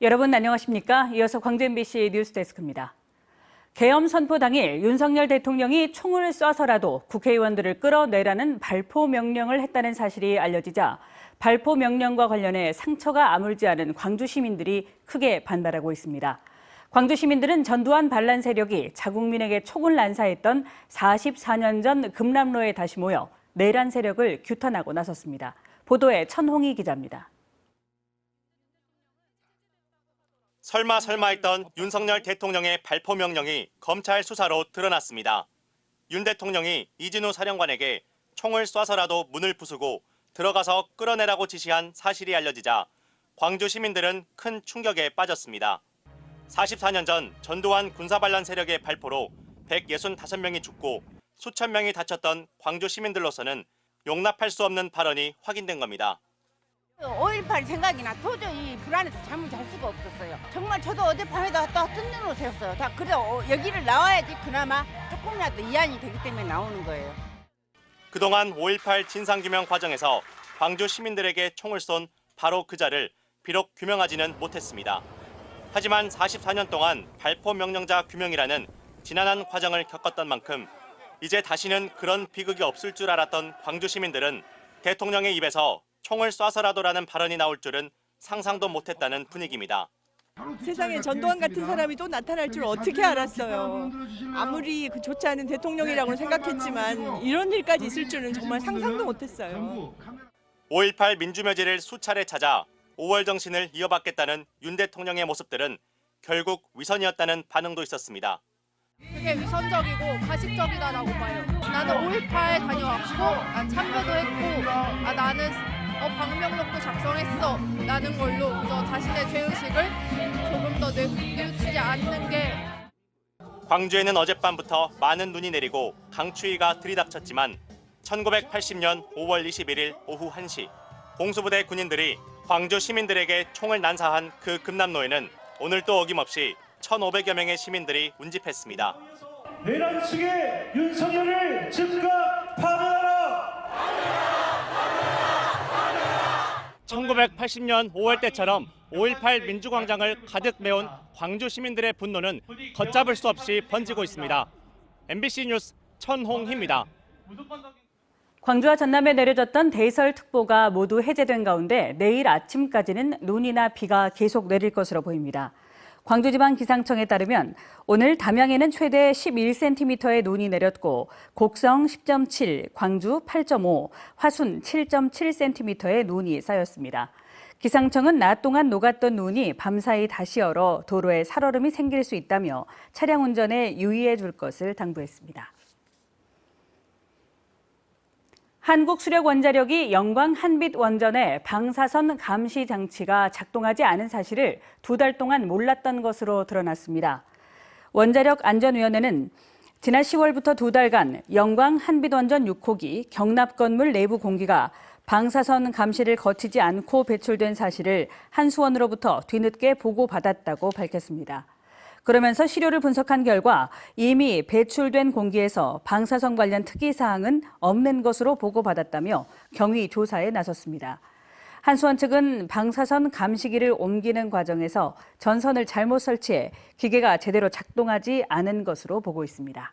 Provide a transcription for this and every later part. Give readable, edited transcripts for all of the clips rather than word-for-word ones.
여러분 안녕하십니까? 이어서 광주 MBC 뉴스데스크입니다. 계엄 선포 당일 윤석열 대통령이 총을 쏴서라도 국회의원들을 끌어내라는 발포 명령을 했다는 사실이 알려지자 발포 명령과 관련해 상처가 아물지 않은 광주 시민들이 크게 반발하고 있습니다. 광주 시민들은 전두환 반란 세력이 자국민에게 총을 난사했던 44년 전 금남로에 다시 모여 내란 세력을 규탄하고 나섰습니다. 보도에 천홍희 기자입니다. 설마 했던 윤석열 대통령의 발포 명령이 검찰 수사로 드러났습니다. 윤 대통령이 이진우 사령관에게 총을 쏴서라도 문을 부수고 들어가서 끌어내라고 지시한 사실이 알려지자 광주 시민들은 큰 충격에 빠졌습니다. 44년 전 전두환 군사반란 세력의 발포로 165명이 죽고 수천 명이 다쳤던 광주 시민들로서는 용납할 수 없는 발언이 확인된 겁니다. 5.18 생각이 나 도저히 불안해서 잠을 잘 수가 없었어요. 정말 저도 어젯밤에도 또 뜬 눈으로 새웠어요. 다 그래 여기를 나와야지 그나마 조금이라도 이안이 되기 때문에 나오는 거예요. 그동안 5.18 진상규명 과정에서 광주 시민들에게 총을 쏜 바로 그자를 비록 규명하지는 못했습니다. 하지만 44년 동안 발포 명령자 규명이라는 지난한 과정을 겪었던 만큼 이제 다시는 그런 비극이 없을 줄 알았던 광주 시민들은 대통령의 입에서 총을 쏴서라도라는 발언이 나올 줄은 상상도 못했다는 분위기입니다. 세상에 전두환 같은 사람이 또 나타날 줄 어떻게 알았어요. 아무리 좋지 않은 대통령이라고 생각했지만 이런 일까지 있을 줄은 정말 상상도 못했어요. 5.18 민주묘지를 수차례 찾아 5월 정신을 이어받겠다는 윤 대통령의 모습들은 결국 위선이었다는 반응도 있었습니다. 그게 위선적이고 가식적이다라고 봐요. 나는 5.18 다녀왔고 참배도 했고 나는 방명록도 작성했어 라는 걸로 저 자신의 죄의식을 조금 더 뉘우치지 않는 게. 광주에는 어젯밤부터 많은 눈이 내리고 강추위가 들이닥쳤지만 1980년 5월 21일 오후 1시 공수부대 군인들이 광주 시민들에게 총을 난사한 그 금남로에는 오늘 또 어김없이 1,500여 명의 시민들이 운집했습니다. 내란 측의 윤석열을 즉각 파면하라! 1980년 5월 때처럼 5.18 민주광장을 가득 메운 광주 시민들의 분노는 걷잡을 수 없이 번지고 있습니다. MBC 뉴스 천홍희입니다. 광주와 전남에 내려졌던 대설특보가 모두 해제된 가운데 내일 아침까지는 눈이나 비가 계속 내릴 것으로 보입니다. 광주지방기상청에 따르면 오늘 담양에는 최대 11cm의 눈이 내렸고 곡성 10.7, 광주 8.5, 화순 7.7cm의 눈이 쌓였습니다. 기상청은 낮 동안 녹았던 눈이 밤사이 다시 얼어 도로에 살얼음이 생길 수 있다며 차량 운전에 유의해 줄 것을 당부했습니다. 한국수력원자력이 영광 한빛원전의 방사선 감시 장치가 작동하지 않은 사실을 2달 동안 몰랐던 것으로 드러났습니다. 원자력안전위원회는 지난 10월부터 2달간 영광 한빛원전 6호기 경납건물 내부 공기가 방사선 감시를 거치지 않고 배출된 사실을 한수원으로부터 뒤늦게 보고받았다고 밝혔습니다. 그러면서 시료를 분석한 결과 이미 배출된 공기에서 방사선 관련 특이사항은 없는 것으로 보고받았다며 경위 조사에 나섰습니다. 한수원 측은 방사선 감시기를 옮기는 과정에서 전선을 잘못 설치해 기계가 제대로 작동하지 않은 것으로 보고 있습니다.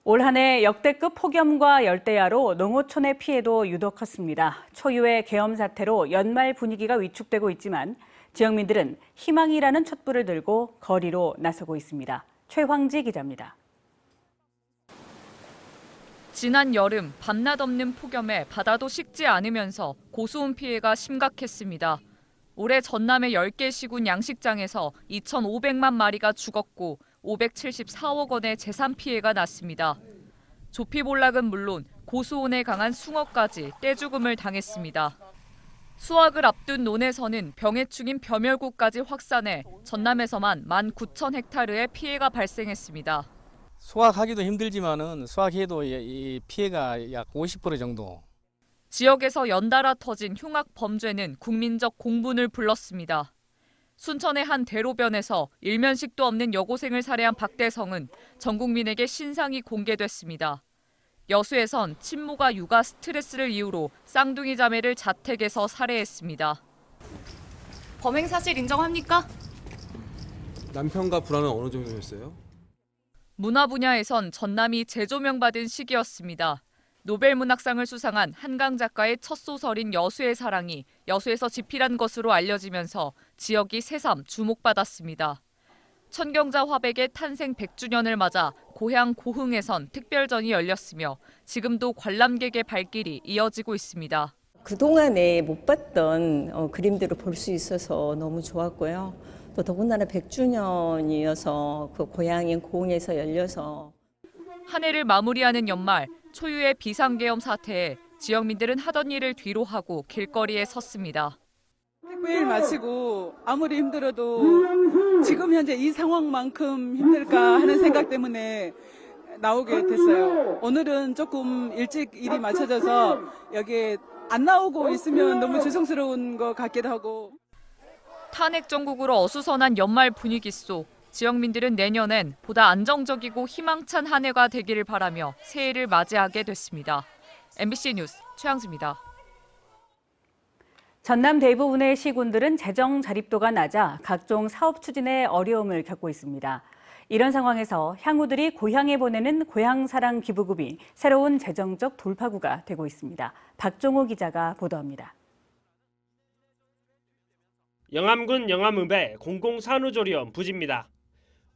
올 한 해 역대급 폭염과 열대야로 농어촌의 피해도 유독 컸습니다. 초유의 계엄 사태로 연말 분위기가 위축되고 있지만 지역민들은 희망이라는 촛불을 들고 거리로 나서고 있습니다. 최황지 기자입니다. 지난 여름 밤낮 없는 폭염에 바다도 식지 않으면서 고수온 피해가 심각했습니다. 올해 전남의 10개 시군 양식장에서 2,500만 마리가 죽었고 574억 원의 재산 피해가 났습니다. 조피볼락은 물론 고수온에 강한 숭어까지 떼죽음을 당했습니다. 수확을 앞둔 논에서는 병해충인 벼멸구까지 확산해 전남에서만 19,000헥타르의 피해가 발생했습니다. 수확하기도 힘들지만은 수확해도 이 피해가 약 50% 정도. 지역에서 연달아 터진 흉악 범죄는 국민적 공분을 불렀습니다. 순천의 한 대로변에서 일면식도 없는 여고생을 살해한 박대성은 전 국민에게 신상이 공개됐습니다. 여수에선 친모가 육아 스트레스를 이유로 쌍둥이 자매를 자택에서 살해했습니다. 범행 사실 인정합니까? 남편과 불화는 어느 정도였어요? 문화 분야에선 전남이 재조명받은 시기였습니다. 노벨문학상을 수상한 한강 작가의 첫 소설인 여수의 사랑이 여수에서 집필한 것으로 알려지면서 지역이 새삼 주목받았습니다. 천경자 화백의 탄생 100주년을 맞아 고향 고흥에선 특별전이 열렸으며 지금도 관람객의 발길이 이어지고 있습니다. 그동안에 못 봤던 그림들을 볼 수 있어서 너무 좋았고요. 또 더군다나 100주년이어서 그 고향인 고흥에서 열려서 한 해를 마무리하는 연말, 초유의 비상계엄 사태에 지역민들은 하던 일을 뒤로 하고 길거리에 섰습니다. 특별 마치고 아무리 힘들어도 지금 현재 이 상황만큼 힘들까 하는 생각 때문에 나오게 됐어요. 오늘은 조금 일찍 일이 맞춰져서 여기에 안 나오고 있으면 너무 죄송스러운 것 같기도 하고. 탄핵 정국으로 어수선한 연말 분위기 속 지역민들은 내년엔 보다 안정적이고 희망찬 한 해가 되기를 바라며 새해를 맞이하게 됐습니다. MBC 뉴스 최양수입니다. 전남 대부분의 시군들은 재정 자립도가 낮아 각종 사업 추진에 어려움을 겪고 있습니다. 이런 상황에서 향후들이 고향에 보내는 고향사랑 기부금이 새로운 재정적 돌파구가 되고 있습니다. 박종호 기자가 보도합니다. 영암군 영암읍의 공공산후조리원 부지입니다.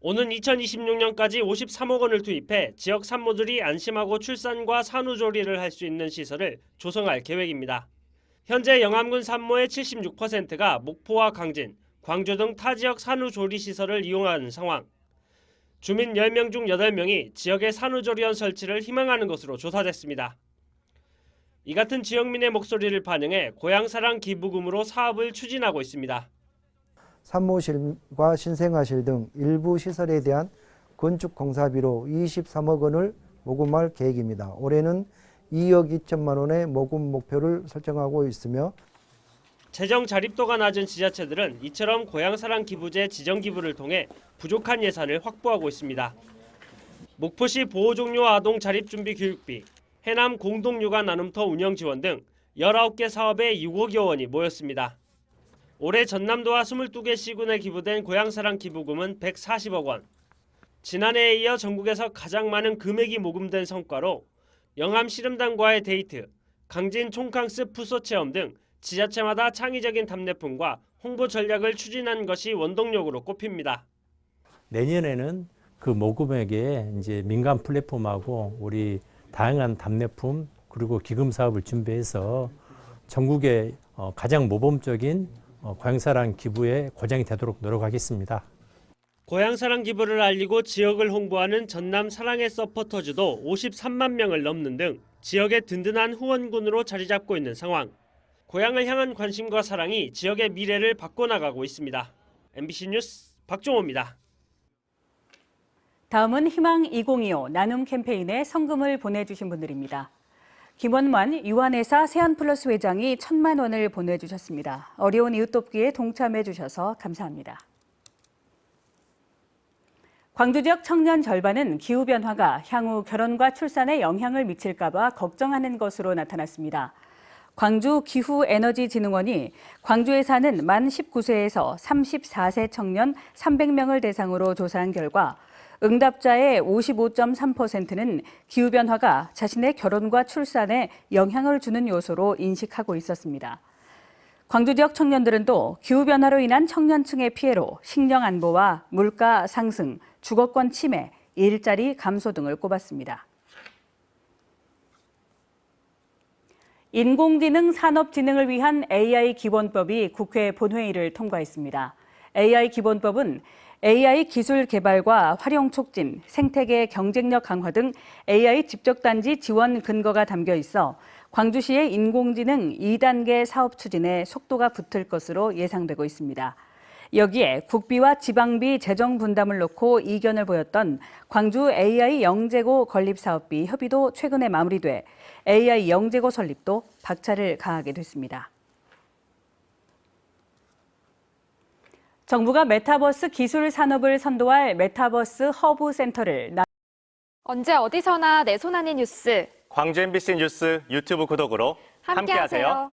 오는 2026년까지 53억 원을 투입해 지역 산모들이 안심하고 출산과 산후조리를 할 수 있는 시설을 조성할 계획입니다. 현재 영암군 산모의 76%가 목포와 강진, 광주 등 타 지역 산후조리 시설을 이용하는 상황. 주민 10명 중 8명이 지역의 산후조리원 설치를 희망하는 것으로 조사됐습니다. 이 같은 지역민의 목소리를 반영해 고향사랑 기부금으로 사업을 추진하고 있습니다. 산모실과 신생아실 등 일부 시설에 대한 건축 공사비로 23억 원을 모금할 계획입니다. 올해는 2억 2천만 원의 모금 목표를 설정하고 있으며 재정 자립도가 낮은 지자체들은 이처럼 고향사랑 기부제 지정 기부를 통해 부족한 예산을 확보하고 있습니다. 목포시 보호종료 아동 자립준비 교육비, 해남 공동육아 나눔터 운영 지원 등 19개 사업에 6억여 원이 모였습니다. 올해 전남도와 22개 시군에 기부된 고향사랑 기부금은 140억 원. 지난해에 이어 전국에서 가장 많은 금액이 모금된 성과로 영암 씨름단과의 데이트, 강진 총캉스 푸소 체험 등 지자체마다 창의적인 답례품과 홍보 전략을 추진한 것이 원동력으로 꼽힙니다. 내년에는 그 모금액에 이제 민간 플랫폼하고 우리 다양한 답례품 그리고 기금 사업을 준비해서 전국의 가장 모범적인 고향사랑 기부의 고장이 되도록 노력하겠습니다. 고향사랑 기부를 알리고 지역을 홍보하는 전남 사랑의 서포터즈도 53만 명을 넘는 등 지역의 든든한 후원군으로 자리 잡고 있는 상황. 고향을 향한 관심과 사랑이 지역의 미래를 바꿔나가고 있습니다. MBC 뉴스 박종호입니다. 다음은 희망 2025 나눔 캠페인에 성금을 보내주신 분들입니다. 김원만 유한회사 세안플러스 회장이 1,000만 원을 보내주셨습니다. 어려운 이웃 돕기에 동참해 주셔서 감사합니다. 광주 지역 청년 절반은 기후변화가 향후 결혼과 출산에 영향을 미칠까 봐 걱정하는 것으로 나타났습니다. 광주기후에너지진흥원이 광주에 사는 만 19세에서 34세 청년 300명을 대상으로 조사한 결과 응답자의 55.3%는 기후변화가 자신의 결혼과 출산에 영향을 주는 요소로 인식하고 있었습니다. 광주 지역 청년들은 또 기후변화로 인한 청년층의 피해로 식량 안보와 물가 상승, 주거권 침해, 일자리 감소 등을 꼽았습니다. 인공지능 산업진흥을 위한 AI 기본법이 국회 본회의를 통과했습니다. AI 기본법은 AI 기술 개발과 활용 촉진, 생태계 경쟁력 강화 등 AI 집적단지 지원 근거가 담겨 있어 광주시의 인공지능 2단계 사업 추진에 속도가 붙을 것으로 예상되고 있습니다. 여기에 국비와 지방비 재정 분담을 놓고 이견을 보였던 광주 AI 영재고 건립사업비 협의도 최근에 마무리돼 AI 영재고 설립도 박차를 가하게 됐습니다. 정부가 메타버스 기술 산업을 선도할 메타버스 허브 센터를 언제 어디서나 내 손 안의 뉴스. 광주 MBC 뉴스 유튜브 구독으로 함께하세요.